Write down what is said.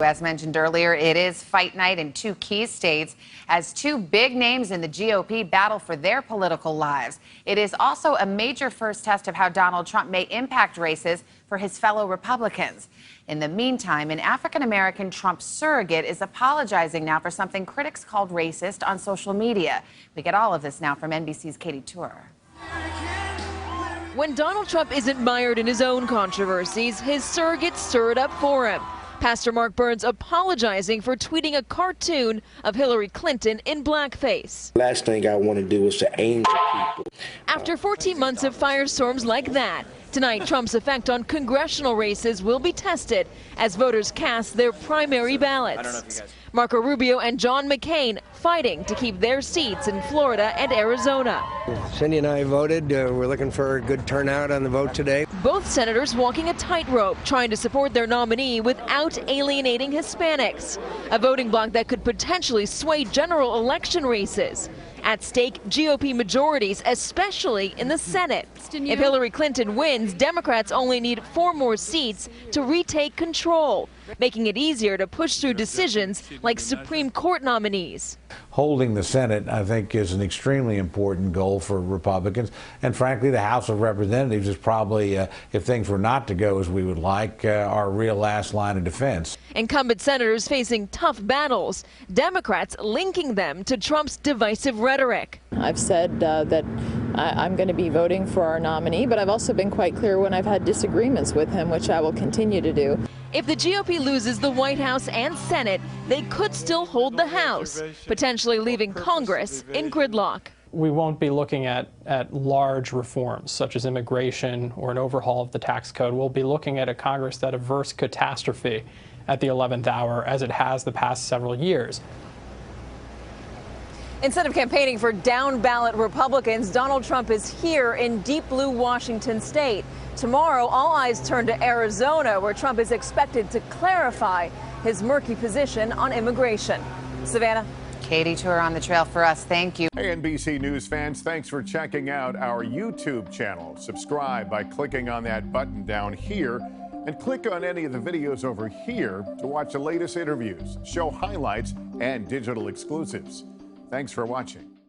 As mentioned earlier, it is fight night in two key states as two big names in the GOP battle for their political lives. It is also a major first test of how Donald Trump may impact races for his fellow Republicans. In the meantime, an African-American Trump surrogate is apologizing now for something critics called racist on social media. We get all of this now from NBC's Katie Tour. When Donald Trump isn't mired in his own controversies, his surrogates stir it up for him. Pastor Mark Burns apologizing for tweeting a cartoon of Hillary Clinton in blackface. Last thing I want to do is to aim people. After 14 months of firestorms like that, tonight Trump's effect on congressional races will be tested as voters cast their primary ballots. Marco Rubio and John McCain fighting to keep their seats in Florida and Arizona. Cindy and I voted. We're looking for a good turnout on the vote today. Both senators walking a tightrope, trying to support their nominee without alienating Hispanics. A voting bloc that could potentially sway general election races. At stake, GOP majorities, especially in the Senate. If Hillary Clinton wins, Democrats only need 4 more seats to retake control, making it easier to push through decisions like Supreme Court nominees. Holding the Senate, I think, is an extremely important goal for Republicans. And frankly, the House of Representatives is probably, if things were not to go as we would like, our real last line of defense. Incumbent senators facing tough battles, Democrats linking them to Trump's divisive rhetoric. I've said that I'm going to be voting for our nominee, but I've also been quite clear when I've had disagreements with him, which I will continue to do. If the GOP loses the White House and Senate, they could still hold the House, potentially leaving Congress in gridlock. We won't be looking at large reforms such as immigration or an overhaul of the tax code. We'll be looking at a Congress that averts catastrophe at the 11th hour, as it has the past several years. Instead of campaigning for down-ballot Republicans, Donald Trump is here in deep blue Washington state. Tomorrow, all eyes turn to Arizona, where Trump is expected to clarify his murky position on immigration. Savannah. Katie Tour on the trail for us. Thank you. Hey, NBC News fans, thanks for checking out our YouTube channel. Subscribe by clicking on that button down here and click on any of the videos over here to watch the latest interviews, show highlights, and digital exclusives. Thanks for watching.